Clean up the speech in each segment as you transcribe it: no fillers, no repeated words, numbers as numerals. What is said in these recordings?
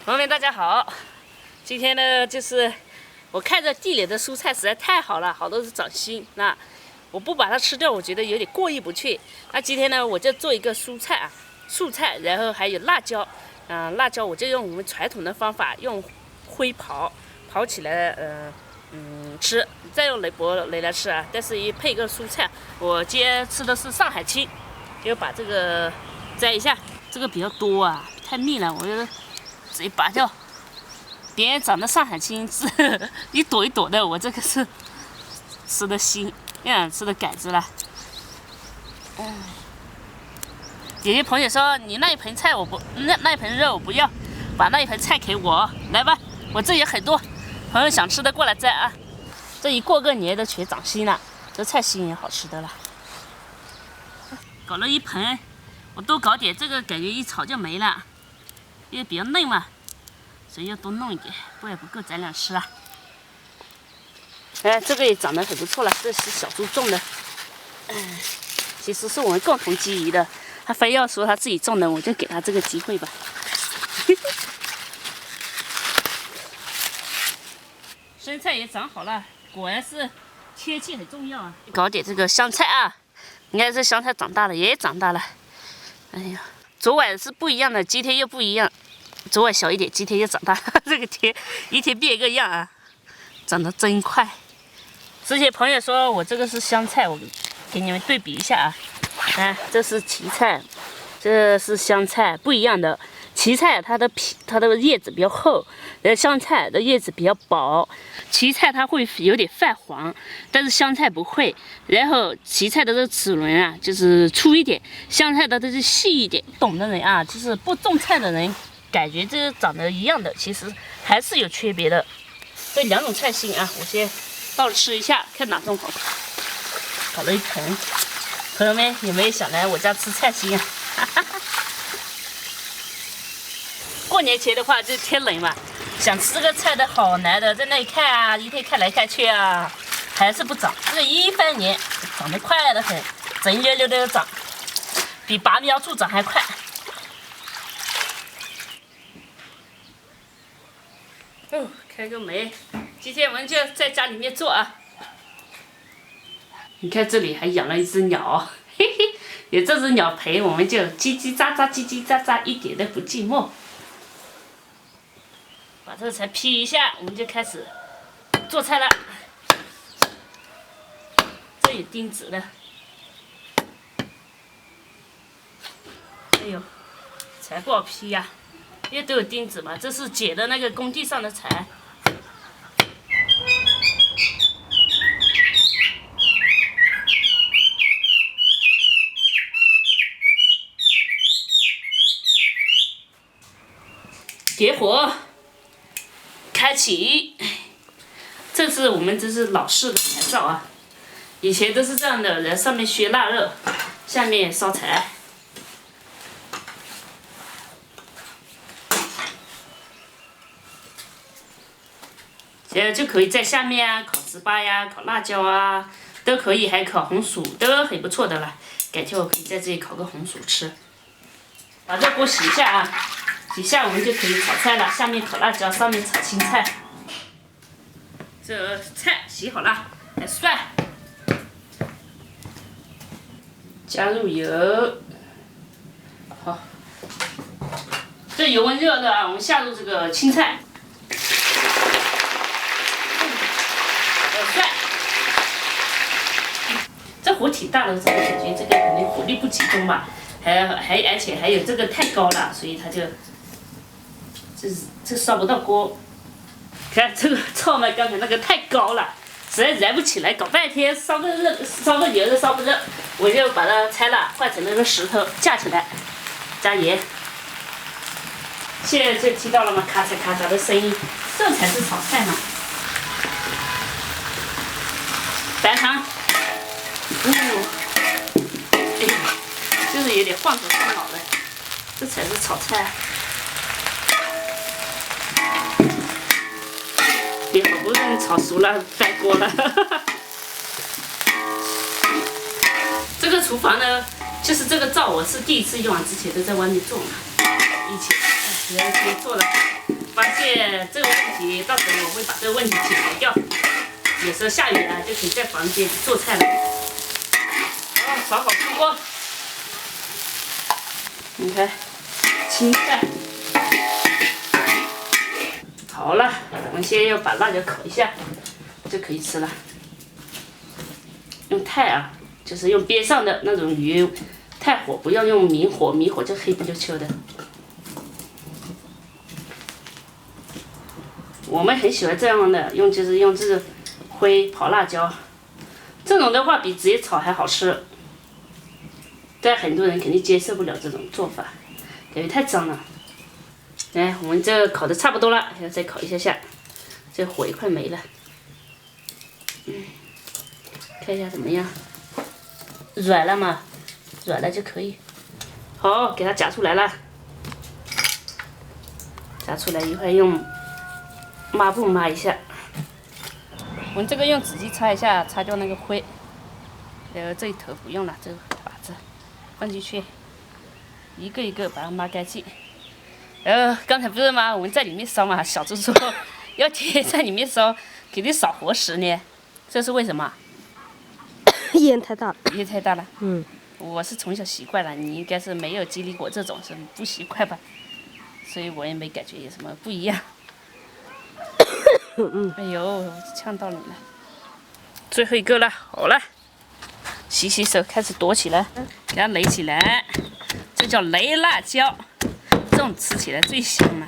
朋友们，大家好！今天呢，就是我看着地里的蔬菜实在太好了，好多是长心。那我不把它吃掉，我觉得有点过意不去。那今天呢，我就做一个素菜，然后还有辣椒。辣椒我就用我们传统的方法，用灰刨起来，吃，再用雷来吃啊。但是也配个蔬菜。我今天吃的是上海青，就把这个摘一下，这个比较多啊，太密了，我觉得。直接拔掉，别人长得上海青是一朵一朵的，我这个是吃的心，吃的杆子了。有些朋友说你那一盆菜我不，那一盆肉我不要，把那一盆菜给我，来吧，我这也很多，朋友想吃的过来摘啊。这一过个年的全长心了，这菜心也好吃的了。搞了一盆，我多搞点，这个感觉一炒就没了。因为比较嫩嘛，所以要多弄一点，不然不够咱俩吃啊。这个也长得很不错了，这是小猪种的，其实是我们共同基于的。他非要说他自己种的，我就给他这个机会吧。生菜也长好了，果然是天气很重要啊。搞点这个香菜啊，你看这香菜长大了，也长大了。哎呀，昨晚是不一样的，今天又不一样。昨晚小一点，今天又长大，这个天一天变一个样啊，长得真快。之前朋友说我这个是香菜，我给你们对比一下啊，这是荠菜，这是香菜，不一样的。荠菜它的叶子比较厚，然后香菜的叶子比较薄。荠菜它会有点泛黄，但是香菜不会。然后荠菜的这个齿轮啊，就是粗一点，香菜的这是细一点。懂的人啊，就是不种菜的人。感觉这个长得一样的，其实还是有区别的。这两种菜心啊，我先倒着吃一下，看哪种好。搞了一盆，朋友们有没有想来我家吃菜心啊？过年前的话就天冷嘛，想吃这个菜的好难的，在那里看啊，一天看来看去啊，还是不长。这个一翻年长得快得很，整溜溜的长，比拔苗助长还快。开个煤，今天我们就在家里面做啊。你看这里还养了一只鸟，嘿嘿，有这只鸟陪，我们就叽叽喳喳，叽叽喳喳，一点都不寂寞。把这个菜劈一下，我们就开始做菜了。这有钉子的，哎呦，柴不好劈呀，因为都有钉子嘛。这是捡的那个工地上的柴。点火，开启。这是我们老式的柴灶啊，以前都是这样的，然后上面削腊肉，下面烧柴。就可以在下面啊烤糍粑呀、烤辣椒啊，都可以，还烤红薯，都很不错的了。改天我可以在这里烤个红薯吃。把这锅洗一下啊。洗下我们就可以炒菜了，下面烤辣椒，上面炒青菜。这菜洗好了，来涮，加入油，好，这油温热了啊，我们下入这个青菜，涮。这火挺大的，这个感觉这个可能火力不集中吧，而且还有这个太高了，所以它就。这烧不到锅，看这个灶呢，刚才那个太高了，实在燃不起来，搞半天烧个油都烧不热，我就把它拆了，换成那个石头架起来，加盐。现在就听到了吗？咔嚓咔嚓的声音，这才是炒菜嘛。白糖，就是有点晃头晃脑的，这才是炒菜。也好不容易炒熟了，翻锅了。这个厨房呢，就是这个灶，我是第一次用啊，之前都在外面做嘛。以前人可以做了。发现这个问题，到时候我会把这个问题解决掉。有时候下雨了，就可以在房间里做菜了。好，炒好出锅。你看，青菜好了，我们先要把辣椒烤一下，就可以吃了。用泰啊，就是用边上的那种鱼，泰火，不要用明火，明火就黑不溜秋的。我们很喜欢这样的，就是用这个灰泡辣椒，这种的话比直接炒还好吃。但很多人肯定接受不了这种做法，感觉太脏了。来，我们这个烤的差不多了，要再烤一下下，这火也快没了。看一下怎么样，软了吗？软了就可以。好，给它夹出来了，夹出来一会儿用抹布抹一下。我们这个用纸巾擦一下，擦掉那个灰。然后这一头不用了，这个把子放进去，一个一个把它抹干净。然后刚才不是吗？我们在里面烧嘛，小猪说要贴在里面烧，肯定少活10年。这是为什么？烟太大了。烟太大了。嗯。我是从小习惯了，你应该是没有经历过这种，是不习惯吧？所以我也没感觉有什么不一样。哎呦，呛到你了！最后一个了，好了，洗洗手，开始剁起来，给它擂起来，这叫擂辣椒，这种吃起来最香了。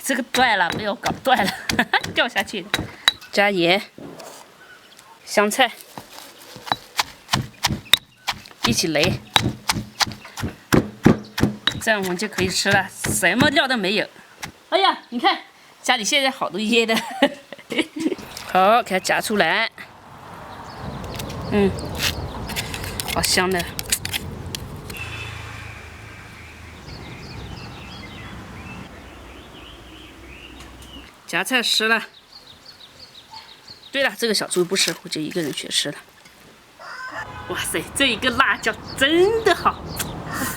这个断了，被我搞断了，掉下去了。加盐，香菜，一起擂，这样我们就可以吃了，什么料都没有。哎呀，你看。家里现在好多椰的，好，给它夹出来，好香的。夹菜湿了。对了，这个小猪不吃，我就一个人全吃了。哇塞，这一个辣椒真的好。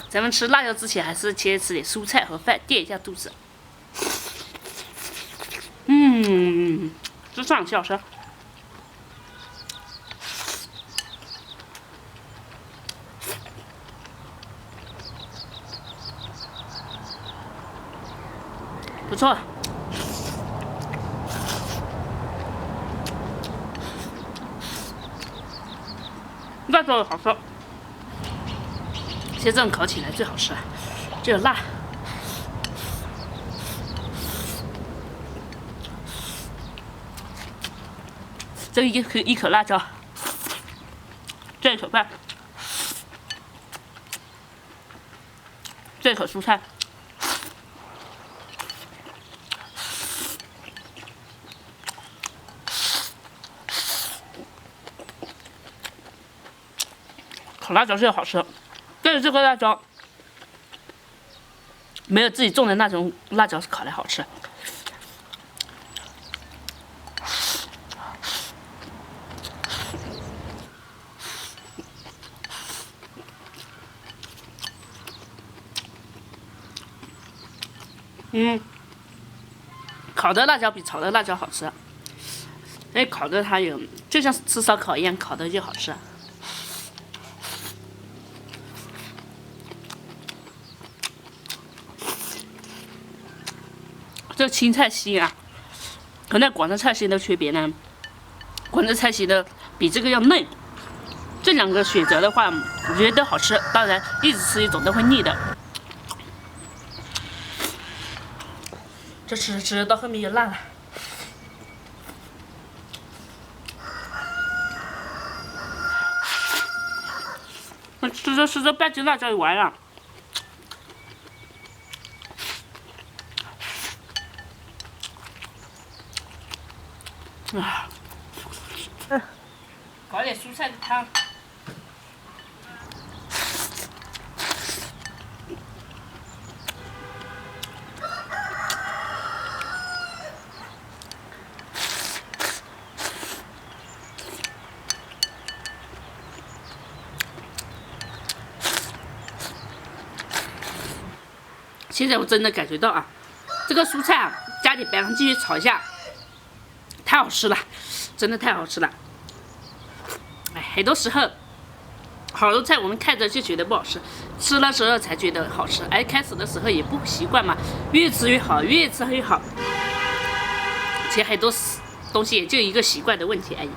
咱们吃辣椒之前，还是先吃点蔬菜和饭，垫一下肚子。这饭挺好吃。不错。辣椒好吃，其实这种烤起来最好吃，就有辣。这一口辣椒，这一口饭，这一口蔬菜，烤辣椒是好吃，但是这个辣椒没有自己种的那种辣椒烤的好吃。烤的辣椒比炒的辣椒好吃，因为烤的它有，就像吃烧烤一样，烤的就好吃。这青菜心啊，和那广州菜心的区别呢，广州菜心的比这个要嫩。这两个选择的话，我觉得都好吃，当然一直吃一种都会腻的。这吃到后面有辣了。我吃着半斤辣椒就完了。搞点蔬菜的汤。现在我真的感觉到啊，这个蔬菜啊，加点白糖继续炒一下，太好吃了，真的太好吃了。哎，很多时候，好多菜我们看着就觉得不好吃，吃了之后才觉得好吃。哎，开始的时候也不习惯嘛，越吃越好，越吃越好。其实很多东西也就一个习惯的问题而已。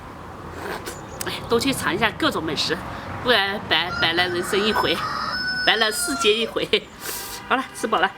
哎，多去尝一下各种美食，不然白了人生一回，白了世界一回。好了，吃饱了。